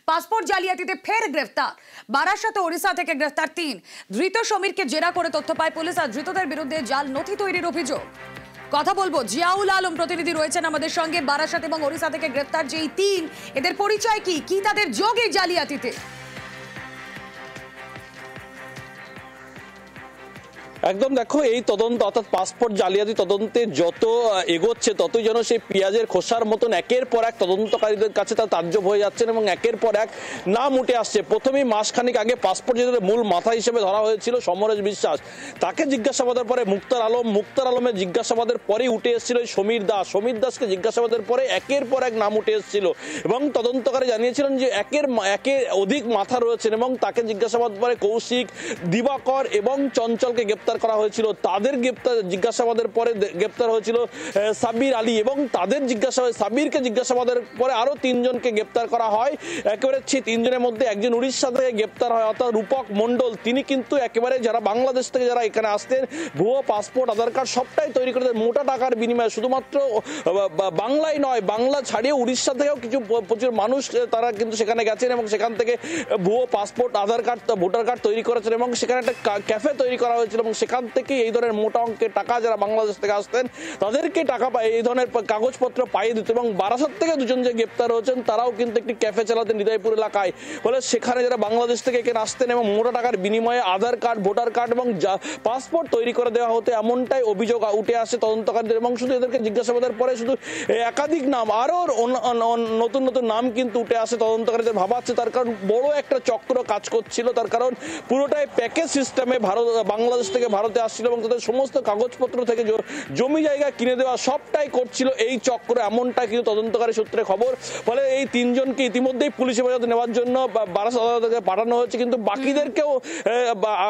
Passport জালিয়াতিতে ফের গ্রেফতার। বারাসাত ও ওড়িশা থেকে গ্রেফতার ৩ ধৃত। সমীরকে জেরা করে তথ্য পায় পুলিশ আর ধৃতদের বিরুদ্ধে জাল নথি তৈরির অভিযোগ। কথা বলবো, জিয়াউল আলম প্রতিনিধি রয়েছেন আমাদের সঙ্গে। বারাসাত এবং ওড়িশা থেকে গ্রেফতার যে এই ৩, এদের পরিচয় কি, কি তাদের যোগ এই জালিয়াতিতে? একদম দেখো, এই তদন্ত অর্থাৎ পাসপোর্ট জালিয়াতি তদন্তে যত এগোচ্ছে ততই যেন সেই পেঁয়াজের খোসার মতন একের পর এক তদন্তকারীদের কাছে তার তাজ্জব হয়ে যাচ্ছেন এবং একের পর এক নাম উঠে আসছে। প্রথমেই মাসখানিক আগে পাসপোর্ট জালিয়াতির মূল মাথা হিসেবে ধরা হয়েছিল সমরেশ বিশ্বাস। তাকে জিজ্ঞাসাবাদের পরে মুক্তার আলমের জিজ্ঞাসাবাদের পরেই উঠে এসেছিল সমীর দাসকে জিজ্ঞাসাবাদের পরে একের পর এক নাম উঠে এসেছিল এবং তদন্তকারী জানিয়েছিলেন যে একের অধিক মাথা রয়েছেন এবং তাকে জিজ্ঞাসাবাদ পরে কৌশিক, দিবাকর এবং চঞ্চলকে গ্রেপ্তার করা হয়েছিল। তাদের জিজ্ঞাসাবাদের পরে গ্রেপ্তার হয়েছিল সাব্বির আলী এবং তাদের সাব্বিরকে জিজ্ঞাসাবাদের পরে আরো ৩ জনকে গ্রেপ্তার করা হয়। একেবারে সেই ৩ জনের মধ্যে একজন উড়িষ্যা থেকে গ্রেপ্তার হয়, অর্থাৎ রূপক মণ্ডল। তিনি কিন্তু একেবারে যারা বাংলাদেশ থেকে যারা এখানে আসতেন, ভুয়ো পাসপোর্ট, আধার কার্ড সবটাই তৈরি করে মোটা টাকার বিনিময়ে, শুধুমাত্র বাংলায় নয়, বাংলা ছাড়িয়ে উড়িষ্যা থেকেও প্রচুর মানুষ তারা কিন্তু সেখানে গেছেন এবং সেখান থেকে ভুয়ো পাসপোর্ট, আধার কার্ড, ভোটার কার্ড তৈরি করেছেন এবং সেখানে একটা ক্যাফে তৈরি করা হয়েছিল এবং সেখান থেকে এই ধরনের মোটা অঙ্কের টাকা যারা বাংলাদেশ থেকে আসতেন তাদেরকে টাকা এই ধরনের কাগজপত্র পাইয়ে দিত। এবং বারাসাত থেকে 2 জন যে গ্রেপ্তার হয়েছেন তারাও কিন্তু একটি ক্যাফে চালাতেন হৃদয়পুর এলাকায়। ফলে সেখানে যারা বাংলাদেশ থেকে এখানে আসতেন এবং মোটা টাকার বিনিময়ে আধার কার্ড, ভোটার কার্ড এবং পাসপোর্ট তৈরি করে দেওয়া হতো, এমনটাই অভিযোগ উঠে আসে তদন্তকারীদের। এবং শুধু এদেরকে জিজ্ঞাসাবাদের পরে শুধু একাধিক নাম, আরো নতুন নতুন নাম কিন্তু উঠে আসে তদন্তকারীদের ভাবাচ্ছে। তার কারণ বড় একটা চক্র কাজ করছিল, তার কারণ পুরোটাই প্যাকেজ সিস্টেমে বাংলাদেশ থেকে ভারতে আসছিল এবং তাদের সমস্ত কাগজপত্র থেকে জমি জায়গা কিনে দেওয়া সবটাই করছিল এই চক্র, এমনটা কিন্তু তদন্তকারী সূত্রে খবর। ফলে এই 3 জনকে ইতিমধ্যেই পুলিশ হেফাজতে নেওয়ার জন্য বারাসাত আদালতে পাঠানো হয়েছে, কিন্তু বাকিদেরকেও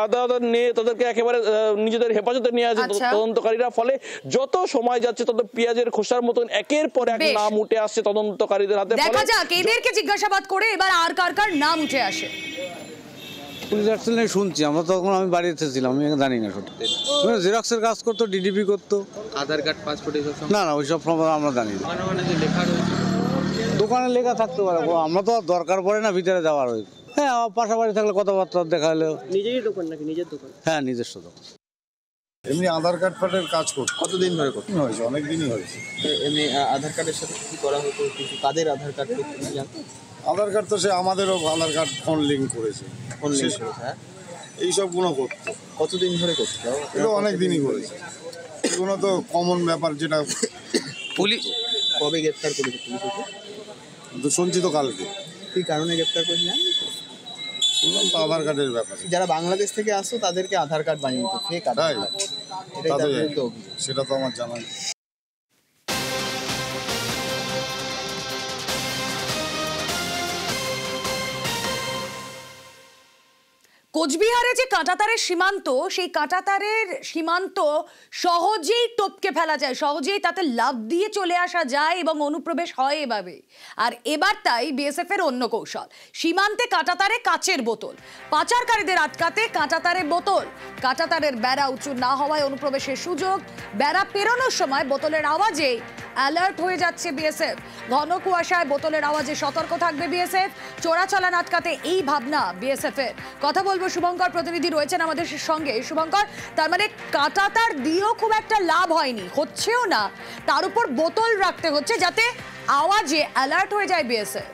আদালতে নিয়ে তাদেরকে একেবারে নিজেদের হেফাজতে নিয়ে আসে তদন্তকারীরা। ফলে যত সময় যাচ্ছে তত পেঁয়াজের খোসার মতন একের পর এক নাম উঠে আসছে তদন্তকারীদের হাতে। দেখা যাক এদেরকে জিজ্ঞাসাবাদ করে এবার আর কার নাম উঠে আসে। পুলিশ অ্যাকশনে শুনছি, আমরা তখন আমি বাড়িতে ছিলাম, আমি জানি না সত্যি। জেরক্সের কাজ করতো, ডিডিপি করতো, আধার কার্ড, পাসপোর্ট এসব না ওইসব আমরা জানি না। দোকানে লেখা থাকতে পারে, আমরা তো দরকার পড়ে না ভিতরে যাওয়ার। হ্যাঁ, পাশাপাশি থাকলে কথাবার্তা দেখা হলেও। নিজেরই দোকান নাকি নিজের দোকান? হ্যাঁ, নিজস্ব দোকান। এমনি আধার কার্ড ফার্ডের কাজ করতো। কতদিন ধরে করতে হয়েছে? অনেক দিনই হয়েছে। এমনি আধার কার্ডের সাথে কি করা হতো? কিছু কাদের আধার কার্ড করতে জানতো? আধার কার্ড তো সে আমাদেরও আধার কার্ড ফোন লিঙ্ক করেছে, ফোন লিঙ্ক করেছে। হ্যাঁ, এইসবগুলো করতো। কতদিন ধরে করতো? এগুলো অনেক দিনই করেছে। এগুলো তো কমন ব্যাপার, যেটা পুলিশ কবে গ্রেপ্তার করেছে? পুলিশ তো শুনছি তো কালকে। কি কারণে গ্রেপ্তার করেছে জানেন? শুনলাম তো আধার কার্ডের ব্যাপার। যারা বাংলাদেশ থেকে আসতো তাদেরকে আধার কার্ড বানিয়ে দিত, ফেক আধার কার্ড। সেটা তো আমার জানা নেই। কোচবিহারে যে কাঁটাতারের সীমান্ত, সেই কাঁটাতারের সীমান্ত সহজেই টপকে ফেলা যায়, সহজেই তাতে লাফ দিয়ে চলে আসা যায় এবং অনুপ্রবেশ হয় এভাবে। আর এবার তাই বিএসএফ এর অন্য কৌশল, সীমান্তে কাঁটাতারে কাচের বোতল। পাচারকারীদের আটকাতে কাঁটাতারে বোতল, কাঁটাতারের বেড়া উঁচু না হওয়ায় অনুপ্রবেশের সুযোগ। বেড়া পেরোনোর সময় বোতলের আওয়াজে অ্যালার্ট হয়ে যাচ্ছে বিএসএফ। ঘন কুয়াশায় বোতলের আওয়াজে সতর্ক থাকবে বিএসএফ। চোরাচালান আটকাতে এই ভাবনা বিএসএফ এর। কথা বলবো, শুভঙ্কর প্রতিনিধি রয়েছেন আমাদের সঙ্গে। শুভঙ্কর, তার মানে কাঁটাতার দিয়েও খুব একটা লাভ হয়নি, হচ্ছেও না, তার উপর বোতল রাখতে হচ্ছে যাতে আওয়াজে অ্যালার্ট হয়ে যায় বিএসএফ।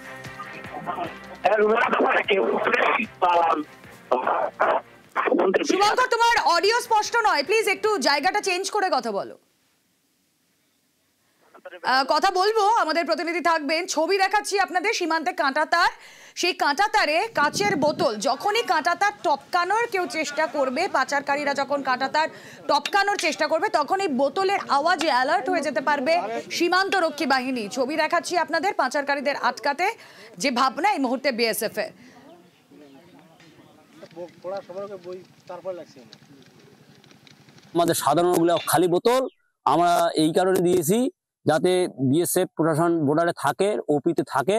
শুভঙ্কর, তোমার অডিও স্পষ্ট নয়, প্লিজ একটু জায়গাটা চেঞ্জ করে কথা বলো। কথা বলবো, আমাদের প্রতিনিধি থাকবেন। ছবি দেখাচ্ছি আপনাদের, সীমান্তে কাঁটাতার, সেই কাঁটাতারে কাচের বোতল। যখনই কাঁটাতার টপকানোর কেউ চেষ্টা করবে, পাচারকারীরা যখন কাঁটাতার টপকানোর চেষ্টা করবে, তখন এই বোতলের আওয়াজে অ্যালার্ট হয়ে যেতে পারবে সীমান্ত রক্ষী বাহিনী। ছবি দেখাচ্ছি আপনাদের পাচারকারীদের আটকাতে যে ভাবনা এই মুহূর্তে বিএসএফ এর। আমাদের সাধারণগুলো খালি বোতল আমরা এই কারণে দিয়েছি যাতে বিএসএফ প্রশাসন বর্ডারে থাকে, ওপিতে থাকে,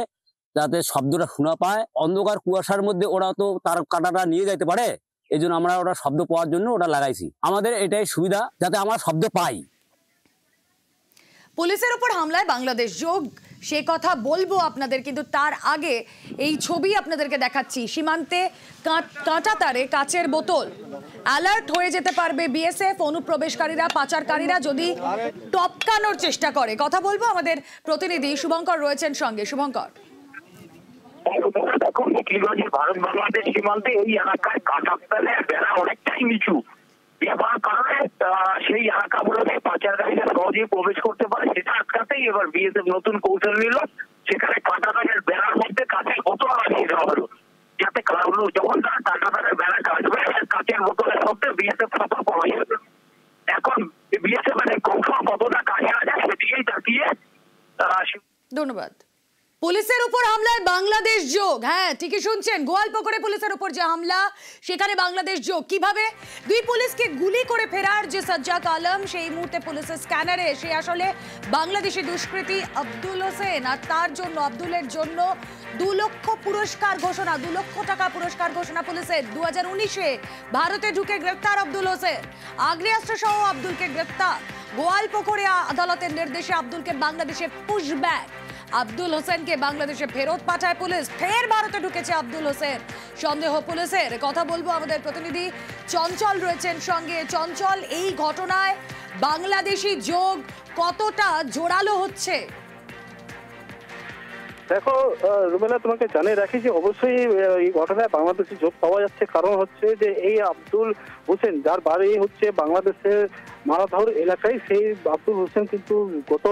যাতে শব্দটা শোনা পায়। অন্ধকার কুয়াশার মধ্যে ওরা তো তার কাঁটাটা নিয়ে যাইতে পারে, এই জন্য আমরা ওটা শব্দ পাওয়ার জন্য ওটা লাগাইছি। আমাদের এটাই সুবিধা যাতে আমরা শব্দ পাই। পুলিশের উপর হামলায় বাংলাদেশ যোগ সে কথা বলবো আপনাদের, কিন্তু তার আগে এই ছবি আপনাদেরকে দেখাচ্ছি। সীমান্তে কাঁটাতারে কাচের বোতল, অ্যালার্ট হয়ে যেতে পারবে বিএসএফ। অনুপ্রবেশকারীরা, পাচারকারীরা যদি টপকানোর চেষ্টা করে। কথা বলবো, আমাদের প্রতিনিধি শুভঙ্কর রয়েছেন সঙ্গে। শুভঙ্কর, দেখো মুখিগঞ্জের ভারত বাংলাদেশ সীমান্তে এই এলাকায় কাঁটাতারের বেড়া অনেকটাই নিচু, যার কারণে সেই এলাকাগুলোতে পাচারকারীরা সহজেই প্রবেশ করতে পারে। সেটা আটকাতেই এবার বিএসএফ নতুন কৌশল নিল, সেখানে কাঁটাতারের বেড়ার মধ্যে কাঁচের বোতল লাগিয়ে দেওয়া হলো, যাতে যখন তারা কাঁটাতারের বেড়া কাটবে কাঁচের বোতলের মধ্যে বিএসএফ সতর্ক হয়ে যাবে। এখন বিএসএফ এর কৌশল কতটা কাজে আসে সেদিকেই তাকিয়ে। ধন্যবাদ। পুলিশের উপর হামলায় বাংলাদেশ যোগ, হ্যাঁ ঠিকই শুনছেন, গোয়ালপুকুরে পুলিশের উপর যে হামলা, সেখানে বাংলাদেশ যোগ। কিভাবে? দুই পুলিশকে গুলি করে ফেরার যে সাজ্জাক আলম, সেই মুহূর্তে পুলিশের স্ক্যানারে সে আসলে বাংলাদেশি দুষ্কৃতী আব্দুল হোসেন, আর তার জন্য, আব্দুলের জন্য 2 লক্ষ পুরস্কার ঘোষণা, 2 লক্ষ টাকা পুরস্কার ঘোষণা পুলিশের। 2019-এ ভারতে ঢুকে গ্রেফতার আব্দুল হোসেন, আগ্নেয়াস্ত্র সহ আব্দুলকে গ্রেফতার। গোয়ালপুকুরে আদালতের নির্দেশে আব্দুলকে বাংলাদেশে পুশব্যাক, আব্দুল হোসেনকে বাংলাদেশে ফেরত পাঠায় পুলিশ। ফের ভারতে ঢুকেছে আব্দুল হোসেন, সন্দেহ পুলিশের। কথা বলবো, আমাদের প্রতিনিধি চঞ্চল রয়েছেন সঙ্গে। চঞ্চল, এই ঘটনায় বাংলাদেশি যোগ কতটা জোরালো হচ্ছে? দেখো রুমেলা, তোমাকে জানিয়ে রাখি যে অবশ্যই এই ঘটনায় বাংলাদেশি যোগ পাওয়া যাচ্ছে। কারণ হচ্ছে যে এই আব্দুল হোসেন, যার বাড়ি হচ্ছে বাংলাদেশের মারাধাউর এলাকায়, সেই আব্দুল হোসেন কিন্তু গত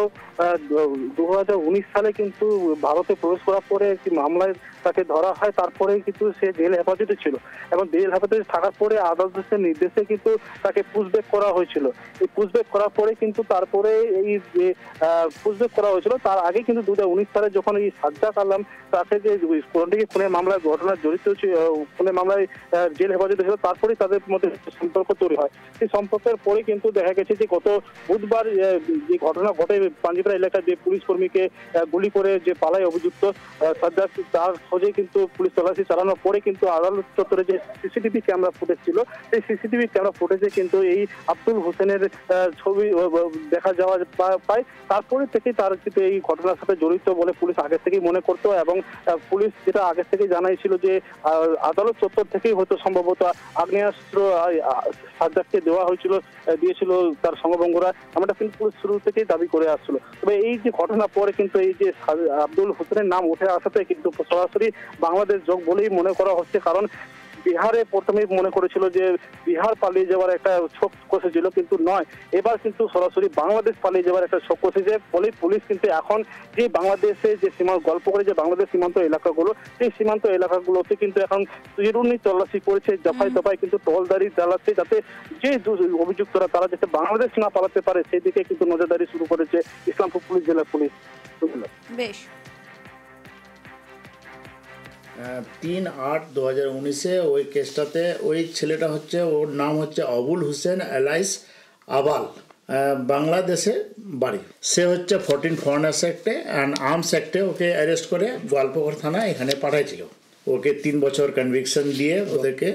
2019 সালে কিন্তু ভারতে প্রবেশ করার পরে একটি মামলায় তাকে ধরা হয়। তারপরে কিন্তু সে জেল হেফাজতে ছিল, এবং জেল হেফাজতে থাকার পরে আদালতের নির্দেশে কিন্তু তাকে পুশব্যাক করা হয়েছিল। এই পুশব্যাক করার পরে কিন্তু তারপরে এই যে পুশব্যাক করা হয়েছিল, তার আগে কিন্তু 2019 সালে যখন এই সাজ্জাক আলম তাকে যে খুনের মামলায় ঘটনা জড়িত ছিল, খুনের মামলায় জেল হেফাজতে ছিল, তারপরেই তাদের মধ্যে সম্পর্ক তৈরি হয়। সেই সম্পর্কের পরে কিন্তু দেখা গেছে যে গত বুধবার যে ঘটনা ঘটে পাঞ্জিপাড়া এলাকায়, যে পুলিশ কর্মীকে গুলি করে যে পালায় অভিযুক্ত সাজ্জাক, তার খোঁজে কিন্তু পুলিশ তল্লাশি চালানোর পরে কিন্তু আদালত চত্বরে যে সিসিটিভি ক্যামেরা ফুটেজ ছিল, সেই সিসিটিভি ক্যামেরা ফুটেজে কিন্তু এই আব্দুল হোসেনের ছবি দেখা যাওয়া পায়। তারপরে থেকে তার কিন্তু এই ঘটনার সাথে জড়িত বলে পুলিশ আগে থেকেই মনে করতো, এবং পুলিশ যেটা আগে থেকে জানাইছিল যে আদালত চত্বর থেকেই হয়তো সম্ভবত আগ্নেয়াস্ত্র সাজ্জাককে দিয়েছিল তার সঙ্গভঙ্গরা, এমনটা কিন্তু পুলিশ শুরু থেকেই দাবি করে আসছিল। তবে এই যে ঘটনা পরে কিন্তু এই যে আব্দুল হোসেনের নাম উঠে আসাতে কিন্তু সরাসরি বাংলাদেশ যোগ বলেই মনে করা হচ্ছে। কারণ বিহারে প্রথমে মনে করেছিল যে বিহার পালিয়ে যাওয়ার একটা ছক কষেছিল, কিন্তু নয়, এবার কিন্তু সরাসরি বাংলাদেশ পালিয়ে যাওয়ার একটা ছক কষেছে বলে পুলিশ কিন্তু এখন যে বাংলাদেশে যে গল্প করে যে বাংলাদেশ সীমান্ত এলাকাগুলো, সেই সীমান্ত এলাকাগুলোতে কিন্তু এখন চিরুনি তল্লাশি করেছে, দফায় দফায় কিন্তু টহলদারি চালাচ্ছে, যাতে যে অভিযুক্তরা তারা যাতে বাংলাদেশ না পালাতে পারে সেই দিকে কিন্তু নজরদারি শুরু করেছে ইসলামপুর পুলিশ জেলা পুলিশ। বেশ। 3/8/2019 ওই কেসটাতে ওই ছেলেটা হচ্ছে, ওর নাম হচ্ছে আবুল হোসেন এলাইস আবাল, বাংলাদেশে বাড়ি। সে হচ্ছে 14 ফরেনার্স অ্যাক্টে অ্যান্ড আর্মস অ্যাক্টে ওকে অ্যারেস্ট করে গোয়ালপুকুর থানা এখানে পাঠাইছিল। ওকে 3 বছর কনভিকশন দিয়ে ওদেরকে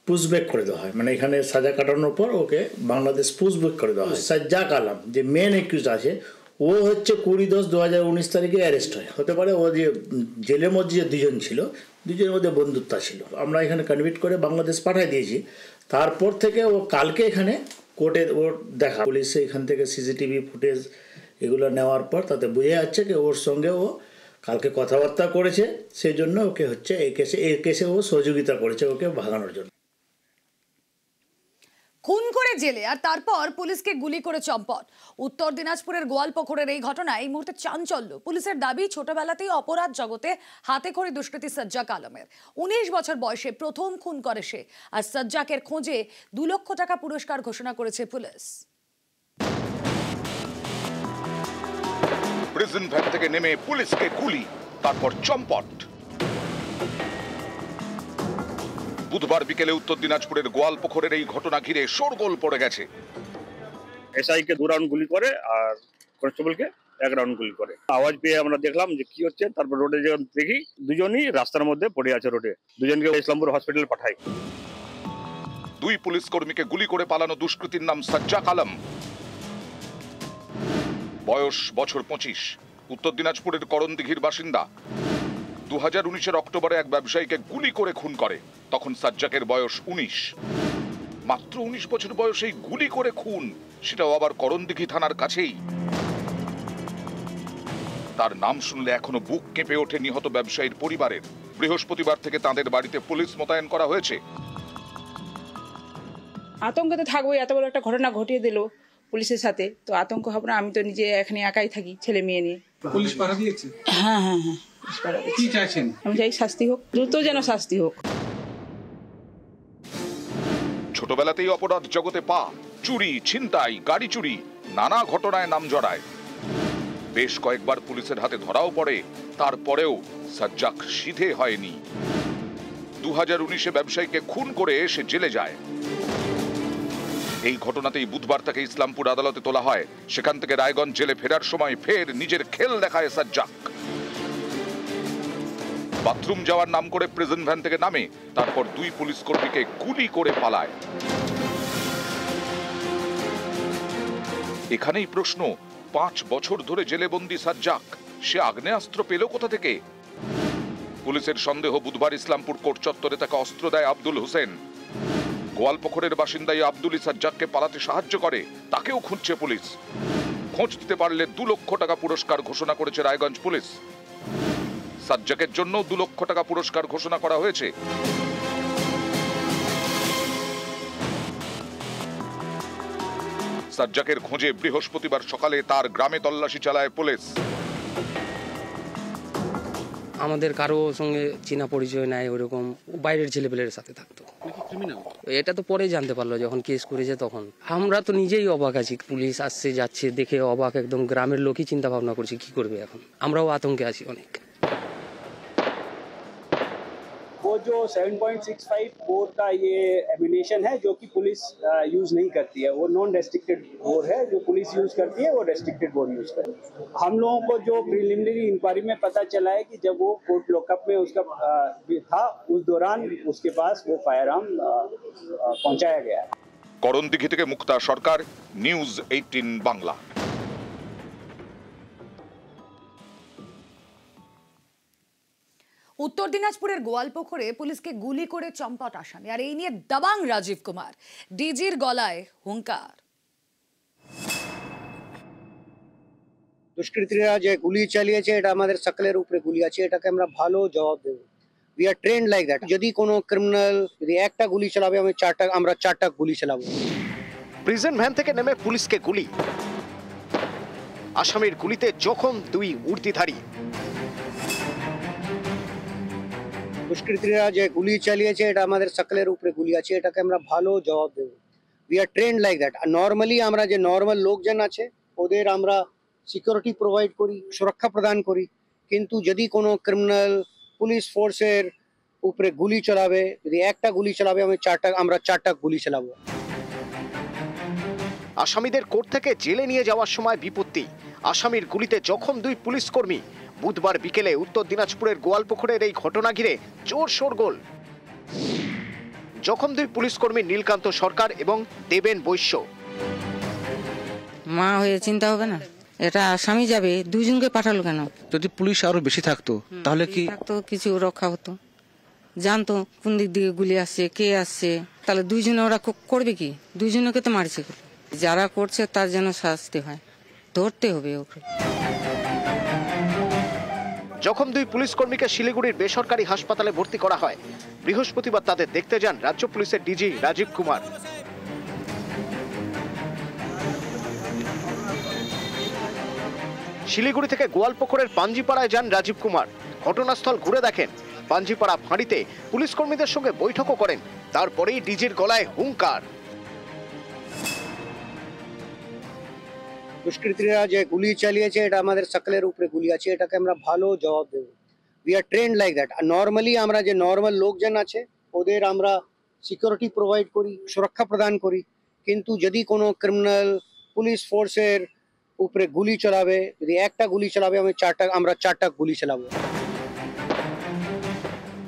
পুশব্যাক করে দেওয়া হয়, মানে এখানে সাজা কাটানোর পর ওকে বাংলাদেশ পুশব্যাক করে দেওয়া হয়। সাজ্জাক আলম যে মেন একিউজ আছে, ও হচ্ছে 20/10/2019 তারিখে অ্যারেস্ট হয়। হতে পারে ও যে জেলের মধ্যে যে 2জন ছিল, 2জনের মধ্যে বন্ধুত্ব ছিল, আমরা এখানে কনভিক্ট করে বাংলাদেশ পাঠিয়ে দিয়েছি। তারপর থেকে ও কালকে এখানে কোর্টে ওর দেখা, পুলিশে এখান থেকে সিসিটিভি ফুটেজ এগুলো নেওয়ার পর তাতে বোঝা যাচ্ছে যে ওর সঙ্গে ও কালকে কথাবার্তা করেছে, সেই জন্য ওকে হচ্ছে এই কেসে ও সহযোগিতা করেছে ওকে ভাগানোর জন্য। খুন করে জেলে আর তারপর পুলিশকে গুলি করে চম্পট। উত্তর দিনাজপুরের গোয়ালপুকুরের এই ঘটনায় এই মুহূর্তে চাঞ্চল্য। পুলিশের দাবি, ছোটবেলাতেই অপরাধ জগতে হাতে খড়ি দুষ্কৃতী সাজ্জাক আলমের। 19 বছর বয়সে প্রথম খুন করে সে, আর সাজ্জাকের খোঁজে 2 লক্ষ টাকা পুরস্কার ঘোষণা করেছে পুলিশ। প্রিজন ভ্যান থেকে নেমে পুলিশকে গুলি, তারপর চম্পট। বুধবার বিকেলে উত্তর দিনাজপুরের গোয়ালপুকুরের এই ঘটনা ঘিরে শোরগোল পড়ে গেছে। এসআইকে 2 রাউন্ড গুলি করে আর কনস্টেবলকে 1 রাউন্ড গুলি করে। আওয়াজ পেয়ে আমরা দেখলাম যে কি হচ্ছে, তারপর রোডে যখন দেখি 2জনই রাস্তার মধ্যে পড়ে আছে রোডে। 2জনকে ইসলামপুর হসপিটাল পাঠাই। 2 পুলিশ কর্মীকে গুলি করে পালানো দুষ্কৃতীর নাম সাজ্জাক আলম, বয়স বছর 25। উত্তর দিনাজপুরের করণদিঘির বাসিন্দা। 2019-এর অক্টোবরে এক ব্যবসায়ীকে গুলি করে খুন করে। তখন সাজ্জাকের বয়স 19। মাত্র 19 বছর বয়সেই গুলি করে খুন, সেটাও আবার করণদিঘি থানার কাছেই। তার নাম শুনলে এখনো বুক কেঁপে ওঠে নিহত ব্যবসায়ীর পরিবারের। বৃহস্পতিবার থেকে তাদের বাড়িতে পুলিশ মোতায়েন করা হয়েছে। আতঙ্কে তো থাকবোই, এত বড় একটা ঘটনা ঘটিয়ে দিল পুলিশের সাথে, তো আতঙ্ক হবে না? আমি তো নিজে এখানে একাই থাকি ছেলে মেয়ে নিয়ে। পুলিশ পাহারা দিয়েছে? হ্যাঁ, কি চাইছেন? আমি চাই শাস্তি হোক, দ্রুত যেন শাস্তি হোক। ছোটবেলাতেই অপরাধ জগতে পা, চুরি, ছিনতাই, গাড়ি চুরি, নানা ঘটনায় নাম জড়ায়। বেশ কয়েকবার পুলিশের হাতে ধরাও পড়ে, তারপরেও সাজ্জাক সিধে হয়নি। 2019-এ ব্যবসায়ীকে খুন করে সে জেলে যায়। এই ঘটনাতেই বুধবার তাকে ইসলামপুর আদালতে তোলা হয়। সেখান থেকে রায়গঞ্জ জেলে ফেরার সময় ফের নিজের খেল দেখায় সাজ্জাক। বাথরুম যাওয়ার নাম করে প্রিজন ভ্যান থেকে নামে, তারপর 2 পুলিশ কর্মীকে গুলি করে পালায়। এখানেই প্রশ্ন, 5 বছর ধরে জেলেবন্দি সাজ্জাক, সে আগ্নেয়াস্ত্র পেল কোথা থেকে? পুলিশের সন্দেহ, বুধবার ইসলামপুর কোর্ট চত্বরে তাকে অস্ত্র দেয় আব্দুল হোসেন। গোয়ালপুকুরের বাসিন্দা আব্দুলই সাজ্জাককে পালাতে সাহায্য করে, তাকেও খুঁজছে পুলিশ। খোঁজ দিতে পারলে 2 লক্ষ টাকা পুরস্কার ঘোষণা করেছে রায়গঞ্জ পুলিশ। সাজ্জাকের জন্য 2 লক্ষ টাকা পুরস্কার ঘোষণা করা হয়েছে। সাজ্জাকের খোঁজে বৃহস্পতিবার সকালে তার গ্রামে তল্লাশি চালায় পুলিশ। আমাদের কারো সঙ্গে চেনা পরিচয় নাই, ওরকম বাইরের ছেলেপেলের সাথে থাকতো। এটা তো পরে জানতে পারলো যখন কেস করেছে তখন। আমরা তো নিজেই অবাক আছি, পুলিশ আসছে যাচ্ছে দেখে অবাক, একদম গ্রামের লোকই চিন্তা ভাবনা করছে কি করবে এখন। আমরাও আতঙ্কে আছি অনেক। वो जो 7.65 बोर का ये एमिनेशन है जो कि पुलिस यूज नहीं करती है, वो नॉन रेस्ट्रिक्टेड बोर है। जो पुलिस यूज करती है वो रेस्ट्रिक्टेड बोर यूज करती है। हम लोगों को जो प्रिलिमिनरी इंक्वायरी में पता चला है कि जब वो कोर्ट लॉकअप में उसका था, उस दौरान उसके पास वो फायर आर्म पहुंचाया गया है। করণদিঘি থেকে মুক্তা সরকার, নিউজ 18 বাংলা। উত্তর দিনাজপুরের গোয়ালপুকুরে পুলিশকে গুলি করে চম্পট আসামি, আর এই নিয়ে দাবাং রাজীব কুমার। ডিজির গলায় হুঙ্কার। দুষ্কৃতীরা যে গুলি চালিয়েছে এটা আমাদের সকলের উপরে গুলি আছে, এটাকে আমরা ভালো জবাব দেব। We are trend like that. যদি কোনো ক্রিমিনাল যদি একটা গুলি চালাবে আমরা চারটা গুলি চালাবো। প্রিজন ভ্যান থেকে নেমে পুলিশকে গুলি, আসামির গুলিতে জখম 2 উর্দিধারী। দুষ্কৃতীরা যে গুলি চালিয়েছে এটা আমাদের সকলের উপরে গুলি আছে, এটাকে আমরা ভালো জবাব দেব। We are trend like that. Normally আমরা যে নর্মাল লোকজন আছে ওদের আমরা সিকিউরিটি প্রোভাইড করি, সুরক্ষা প্রদান করি, কিন্তু যদি কোনো ক্রিমিনাল পুলিশ ফোর্সের উপরে গুলি চালাবে, যদি একটা গুলি চালাবে আমরা চারটা গুলি চালাবো। আসামিদের কোর্ট থেকে জেলে নিয়ে যাওয়ার সময় বিপত্তি, আসামির গুলিতে জখম 2 পুলিশ কর্মী। বুধবার বিকেলে উত্তর দিনাজপুরের গোয়ালপুকুরের এই ঘটনা ঘিরে জোর শোরগোল। জখম 2 পুলিশ কর্মী নীলকান্ত সরকার এবং দেবেন বৈশ্য। মা হয়ে চিন্তা হবে না, এটা আসামি যাবে, 2 জনকে পাঠালো কেন? যদি পুলিশ আরো বেশি থাকতো তাহলে কি থাকতো, কিছু রক্ষা হতো, জানতো কোন দিক দিয়ে গুলি আসছে, কে আসছে, তাহলে 2 জনে ওরা করবে কি? 2 জনকে তো মারছে। যারা করছে তার যেন শাস্তি হয়, ধরতে হবে ওকে। জখম 2 পুলিশ কর্মীকে শিলিগুড়ির বেসরকারি হাসপাতালে ভর্তি করা হয়। বৃহস্পতিবার তাদের দেখতে যান রাজ্য পুলিশের ডিজি রাজীব কুমার। শিলিগুড়ি থেকে গোয়ালপুকুরের পাঞ্জিপাড়ায় যান রাজীব কুমার। ঘটনাস্থল ঘুরে দেখেন। পাঞ্জিপাড়া ফাঁড়িতে পুলিশ কর্মীদের সঙ্গে বৈঠকও করেন। তারপরেই ডিজির গলায় হুঙ্কার। দুষ্কৃতীরা যে গুলি চালিয়েছে এটা আমাদের সকলের উপরে গুলি আছে, এটাকে আমরা ভালো জবাব দেব। We are trend like that. Normally আমরা যে নর্মাল লোকজন আছে ওদের আমরা সিকিউরিটি প্রোভাইড করি, সুরক্ষা প্রদান করি, কিন্তু যদি কোনো ক্রিমিনাল পুলিশ ফোর্সের উপরে গুলি চালাবে, যদি একটা গুলি চালাবে আমরা চারটা গুলি চালাবো।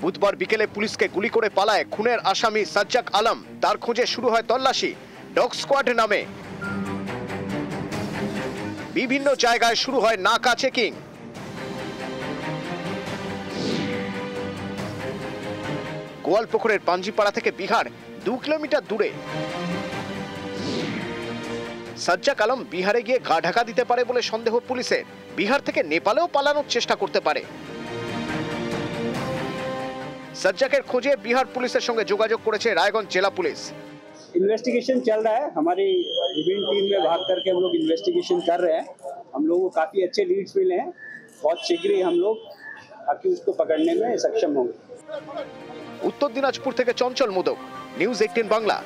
বুধবার বিকেলে পুলিশকে গুলি করে পালায় খুনের আসামি সাজ্জাক আলম। তার খোঁজে শুরু হয় তল্লাশি ডগ স্কোয়াড নামে। বিভিন্ন জায়গায় শুরু হয় নাকা চেকিং। গোয়ালপুকুরের পাঞ্জিপাড়া থেকে বিহার 2 কিলোমিটার দূরে। সাজ্জাক আলম বিহারে গিয়ে গা ঢাকা দিতে পারে বলে সন্দেহ পুলিশের। বিহার থেকে নেপালেও পালানোর চেষ্টা করতে পারে। সাজ্জাকের খোঁজে বিহার পুলিশের সঙ্গে যোগাযোগ করেছে রায়গঞ্জ জেলা পুলিশ। इन्वेस्टिगेशन चल रहा है, हमारी विभिन्न टीम में भाग करके हम लोग इन्वेस्टिगेशन कर रहे हैं। हम लोग को काफी अच्छे लीड्स मिले हैं, बहुत शीघ्र ही हम लोग अक्यूज को पकड़ने में सक्षम होंगे। उत्तर दिनाजपुर থেকে চঞ্চল মোদক, নিউজ 18 বাংলা।